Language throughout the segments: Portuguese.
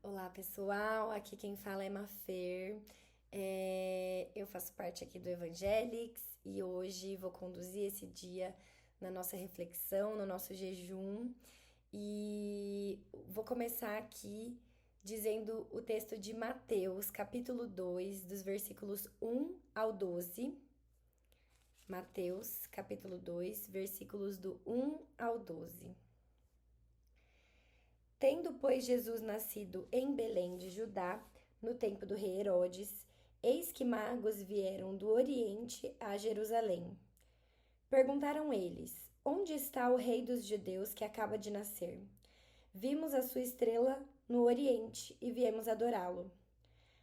Olá, pessoal. Aqui quem fala é Mafer. Eu faço parte aqui do Evangelics e hoje vou conduzir esse dia na nossa reflexão, no nosso jejum. E vou começar aqui dizendo o texto de Mateus, capítulo 2, dos versículos 1 ao 12. Mateus, capítulo 2, versículos do 1 ao 12. Tendo, pois, Jesus nascido em Belém de Judá, no tempo do rei Herodes, eis que magos vieram do Oriente a Jerusalém. Perguntaram eles: Onde está o rei dos judeus que acaba de nascer? Vimos a sua estrela no Oriente e viemos adorá-lo.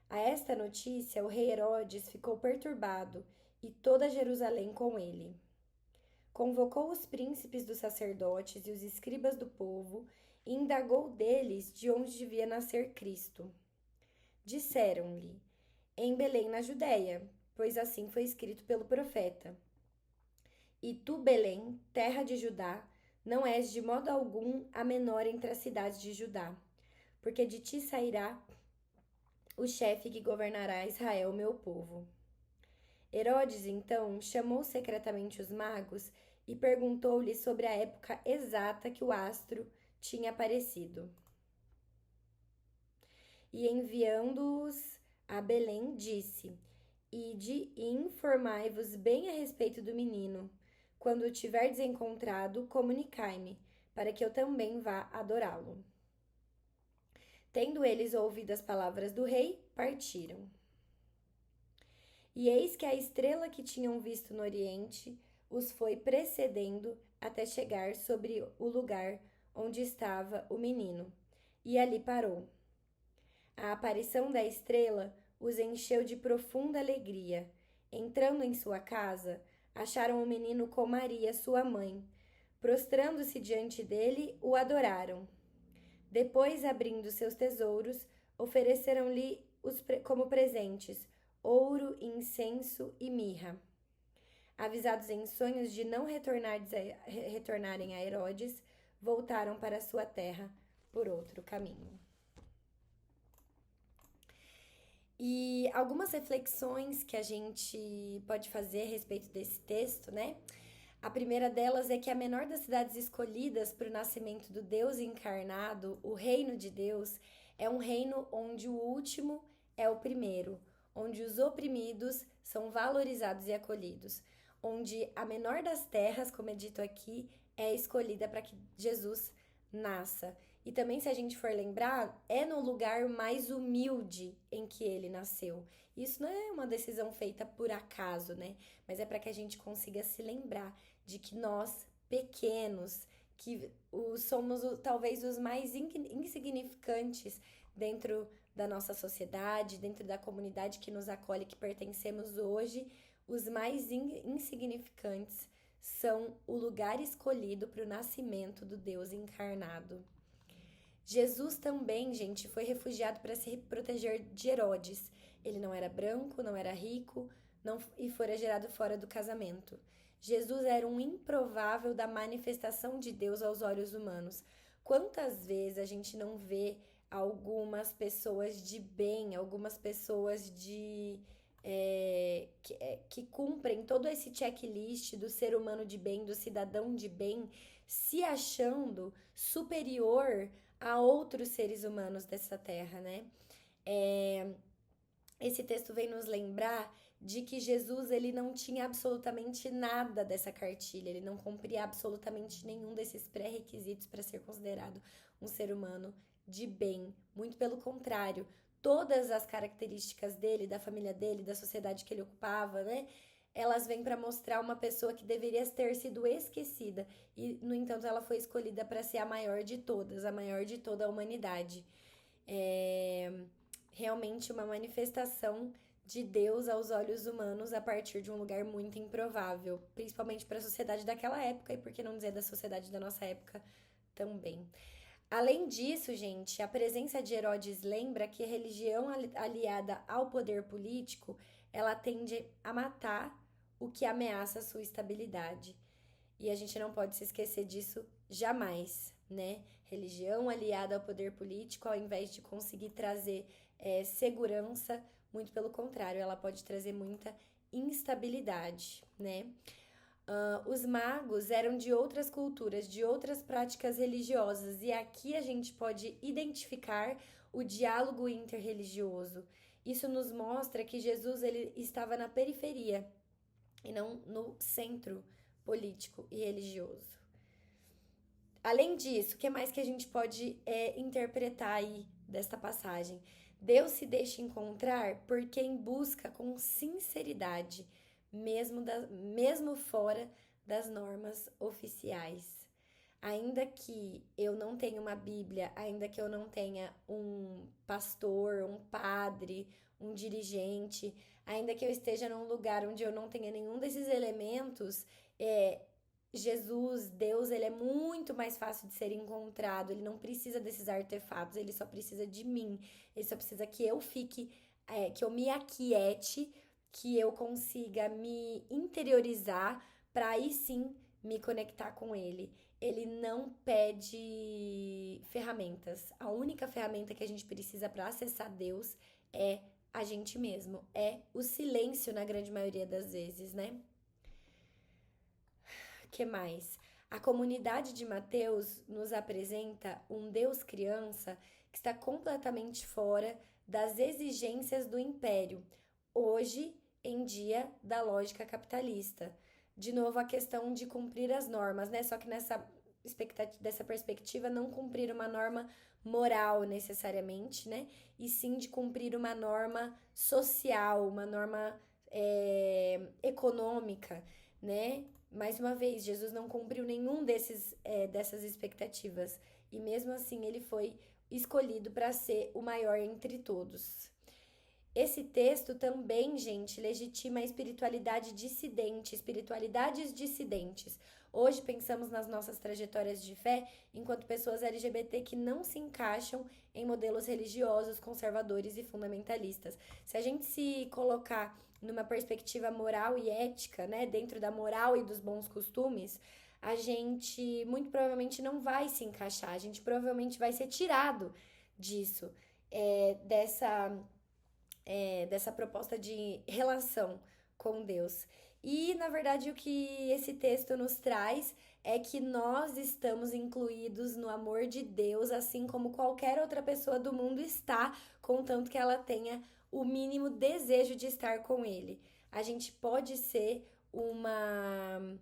A esta notícia, o rei Herodes ficou perturbado e toda Jerusalém com ele. Convocou os príncipes dos sacerdotes e os escribas do povo e indagou deles de onde devia nascer Cristo. Disseram-lhe: Em Belém, na Judéia, pois assim foi escrito pelo profeta. E tu, Belém, terra de Judá, não és de modo algum a menor entre as cidades de Judá, porque de ti sairá o chefe que governará Israel, meu povo. Herodes, então, chamou secretamente os magos e perguntou-lhes sobre a época exata que o astro tinha aparecido. E enviando-os a Belém, disse: Ide e informai-vos bem a respeito do menino. Quando o tiverdes encontrado, comunicai-me, para que eu também vá adorá-lo. Tendo eles ouvido as palavras do rei, partiram. E eis que a estrela que tinham visto no Oriente os foi precedendo até chegar sobre o lugar onde estava o menino, e ali parou. A aparição da estrela os encheu de profunda alegria. Entrando em sua casa, acharam o menino com Maria, sua mãe. Prostrando-se diante dele, o adoraram. Depois, abrindo seus tesouros, ofereceram-lhe como presentes ouro, incenso e mirra. Avisados em sonhos de não retornarem a Herodes, voltaram para sua terra por outro caminho. E algumas reflexões que a gente pode fazer a respeito desse texto, né? A primeira delas é que a menor das cidades escolhidas para o nascimento do Deus encarnado, o reino de Deus, é um reino onde o último é o primeiro, onde os oprimidos são valorizados e acolhidos, onde a menor das terras, como é dito aqui, é escolhida para que Jesus nasça. E também, se a gente for lembrar, é no lugar mais humilde em que ele nasceu. Isso não é uma decisão feita por acaso, né? Mas é para que a gente consiga se lembrar de que nós, pequenos, que somos talvez os mais insignificantes dentro da nossa sociedade, dentro da comunidade que nos acolhe, que pertencemos hoje, os mais insignificantes são o lugar escolhido para o nascimento do Deus encarnado. Jesus também, gente, foi refugiado para se proteger de Herodes. Ele não era branco, não era rico e fora gerado fora do casamento. Jesus era um improvável da manifestação de Deus aos olhos humanos. Quantas vezes a gente não vê algumas pessoas de bem, algumas pessoas que cumprem todo esse checklist do ser humano de bem, do cidadão de bem, se achando superior a outros seres humanos dessa terra, né? Esse texto vem nos lembrar de que Jesus ele não tinha absolutamente nada dessa cartilha, ele não cumpria absolutamente nenhum desses pré-requisitos para ser considerado um ser humano de bem. Muito pelo contrário, todas as características dele, da família dele, da sociedade que ele ocupava, né? Elas vêm para mostrar uma pessoa que deveria ter sido esquecida e, no entanto, ela foi escolhida para ser a maior de todas, a maior de toda a humanidade. Realmente uma manifestação de Deus aos olhos humanos a partir de um lugar muito improvável, principalmente para a sociedade daquela época e por que não dizer da sociedade da nossa época também. Além disso, gente, a presença de Herodes lembra que a religião aliada ao poder político, ela tende a matar o que ameaça a sua estabilidade. E a gente não pode se esquecer disso jamais, né? religião aliada ao poder político, ao invés de conseguir trazer segurança, muito pelo contrário, ela pode trazer muita instabilidade, né? Os magos eram de outras culturas, de outras práticas religiosas, e aqui a gente pode identificar o diálogo interreligioso. Isso nos mostra que Jesus ele estava na periferia e não no centro político e religioso. Além disso, o que mais que a gente pode interpretar aí desta passagem? Deus se deixa encontrar por quem busca com sinceridade, mesmo fora das normas oficiais. Ainda que eu não tenha uma Bíblia, ainda que eu não tenha um pastor, um padre, um dirigente, ainda que eu esteja num lugar onde eu não tenha nenhum desses elementos, Jesus, Deus, ele é muito mais fácil de ser encontrado, ele não precisa desses artefatos, ele só precisa de mim, ele só precisa que eu fique, que eu me aquiete, que eu consiga me interiorizar para aí sim me conectar com ele. Ele não pede ferramentas. A única ferramenta que a gente precisa para acessar Deus é a gente mesmo. É o silêncio na grande maioria das vezes, né? O que mais? A comunidade de Mateus nos apresenta um Deus criança que está completamente fora das exigências do império, hoje em dia da lógica capitalista. De novo, a questão de cumprir as normas, né? Só que dessa perspectiva, não cumprir uma norma moral necessariamente, né? E sim de cumprir uma norma social, uma norma econômica, né? Mais uma vez, Jesus não cumpriu nenhum dessas expectativas. E mesmo assim, ele foi escolhido para ser o maior entre todos. Esse texto também, gente, legitima a espiritualidade dissidente, espiritualidades dissidentes. Hoje pensamos nas nossas trajetórias de fé enquanto pessoas LGBT que não se encaixam em modelos religiosos, conservadores e fundamentalistas. Se a gente se colocar numa perspectiva moral e ética, né, dentro da moral e dos bons costumes, a gente muito provavelmente não vai se encaixar, a gente provavelmente vai ser tirado disso, dessa proposta de relação com Deus. E, na verdade, o que esse texto nos traz é que nós estamos incluídos no amor de Deus, assim como qualquer outra pessoa do mundo está, contanto que ela tenha o mínimo desejo de estar com Ele. A gente pode ser uma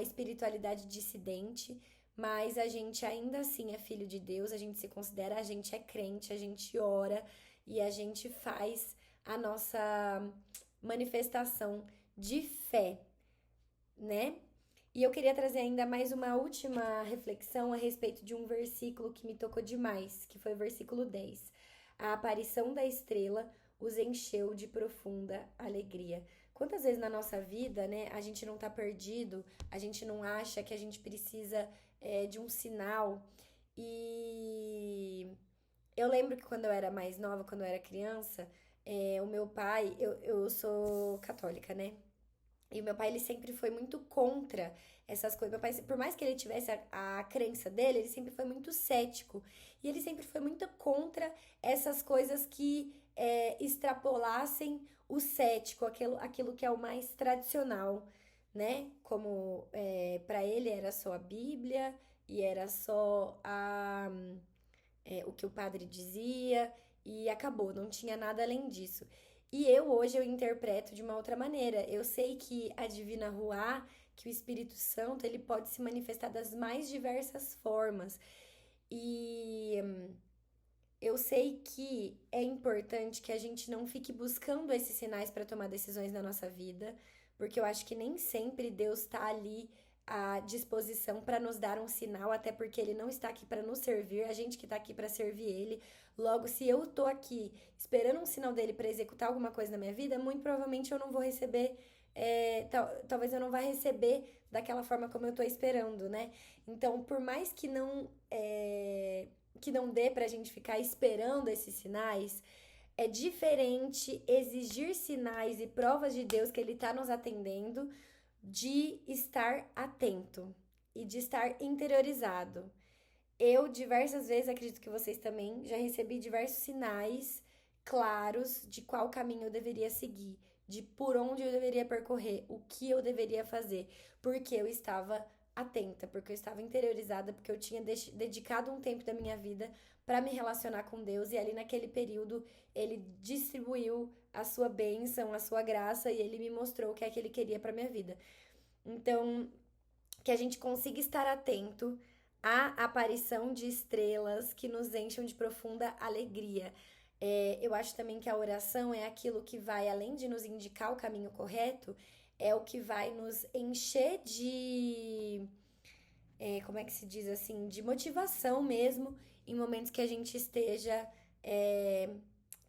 espiritualidade dissidente, mas a gente ainda assim é filho de Deus, a gente se considera, a gente é crente, a gente ora e a gente faz a nossa manifestação de fé, né? E eu queria trazer ainda mais uma última reflexão a respeito de um versículo que me tocou demais, que foi o versículo 10. A aparição da estrela os encheu de profunda alegria. Quantas vezes na nossa vida, né, a gente não tá perdido, a gente não acha que a gente precisa de um sinal. E eu lembro que quando eu era mais nova, quando eu era criança, o meu pai, eu sou católica, né? E o meu pai, ele sempre foi muito contra essas coisas. Meu pai, por mais que ele tivesse a crença dele, ele sempre foi muito cético. E ele sempre foi muito contra essas coisas que extrapolassem o cético, aquilo que é o mais tradicional, né? Como para ele era só a Bíblia e era só o que o padre dizia e acabou, não tinha nada além disso. E hoje eu interpreto de uma outra maneira. Eu sei que a Divina Ruá, que o Espírito Santo, ele pode se manifestar das mais diversas formas. E eu sei que é importante que a gente não fique buscando esses sinais para tomar decisões na nossa vida, porque eu acho que nem sempre Deus está ali à disposição para nos dar um sinal, até porque ele não está aqui para nos servir, a gente que está aqui para servir ele. Logo, se eu tô aqui esperando um sinal dele para executar alguma coisa na minha vida, muito provavelmente eu não vou receber, talvez eu não vá receber daquela forma como eu tô esperando, né? Então, por mais que não dê pra gente ficar esperando esses sinais, é diferente exigir sinais e provas de Deus que ele tá nos atendendo, de estar atento e de estar interiorizado. eu diversas vezes, acredito que vocês também, já recebi diversos sinais claros de qual caminho eu deveria seguir, de por onde eu deveria percorrer, o que eu deveria fazer, porque eu estava atenta, porque eu estava interiorizada, porque eu tinha dedicado um tempo da minha vida para me relacionar com Deus e ali naquele período ele distribuiu a sua bênção, a sua graça e ele me mostrou o que é que ele queria para minha vida. Então, que a gente consiga estar atento à aparição de estrelas que nos enchem de profunda alegria. Eu acho também que a oração é aquilo que vai, além de nos indicar o caminho correto, é o que vai nos encher de, como é que se diz assim, de motivação mesmo, em momentos é, que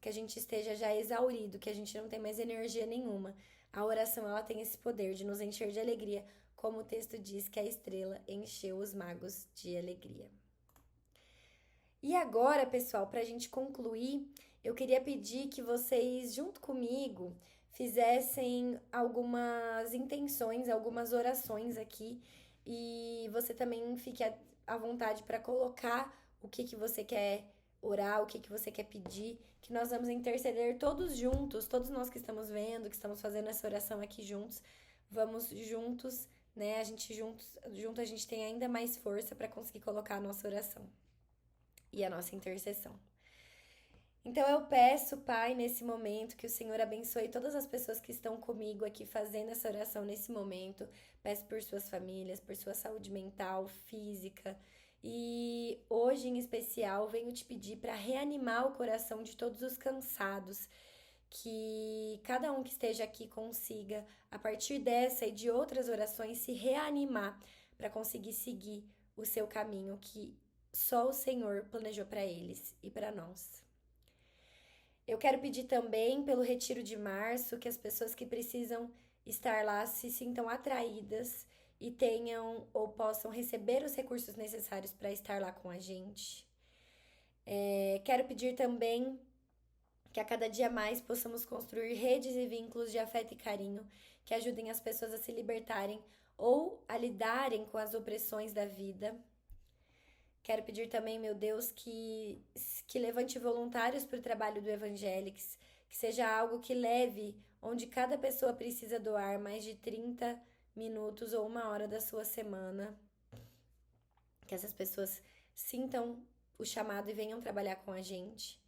a gente esteja já exaurido, que a gente não tem mais energia nenhuma. A oração, ela tem esse poder de nos encher de alegria, como o texto diz que a estrela encheu os magos de alegria. E agora, pessoal, para a gente concluir, eu queria pedir que vocês, junto comigo, fizessem algumas intenções, algumas orações aqui, e você também fique à vontade para colocar o que você quer orar, o que você quer pedir, que nós vamos interceder todos juntos, todos nós que estamos vendo, que estamos fazendo essa oração aqui juntos, vamos juntos, né? A gente junto a gente tem ainda mais força para conseguir colocar a nossa oração e a nossa intercessão. Então eu peço, Pai, nesse momento, que o Senhor abençoe todas as pessoas que estão comigo aqui fazendo essa oração nesse momento. Peço por suas famílias, por sua saúde mental, física. E hoje, em especial, venho te pedir para reanimar o coração de todos os cansados, que cada um que esteja aqui consiga, a partir dessa e de outras orações, se reanimar para conseguir seguir o seu caminho que só o Senhor planejou para eles e para nós. Eu quero pedir também pelo retiro de março que as pessoas que precisam estar lá se sintam atraídas e tenham ou possam receber os recursos necessários para estar lá com a gente. Quero pedir também que a cada dia mais possamos construir redes e vínculos de afeto e carinho que ajudem as pessoas a se libertarem ou a lidarem com as opressões da vida. Quero pedir também, meu Deus, que levante voluntários para o trabalho do Evangelics, que seja algo que leve, onde cada pessoa precisa doar mais de 30 minutos ou 1 hora da sua semana. Que essas pessoas sintam o chamado e venham trabalhar com a gente.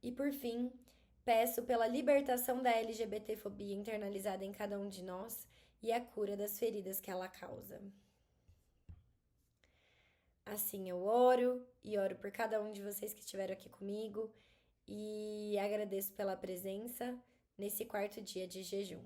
E por fim, peço pela libertação da LGBTfobia internalizada em cada um de nós e a cura das feridas que ela causa. Assim eu oro e oro por cada um de vocês que estiveram aqui comigo e agradeço pela presença nesse 4º dia de jejum.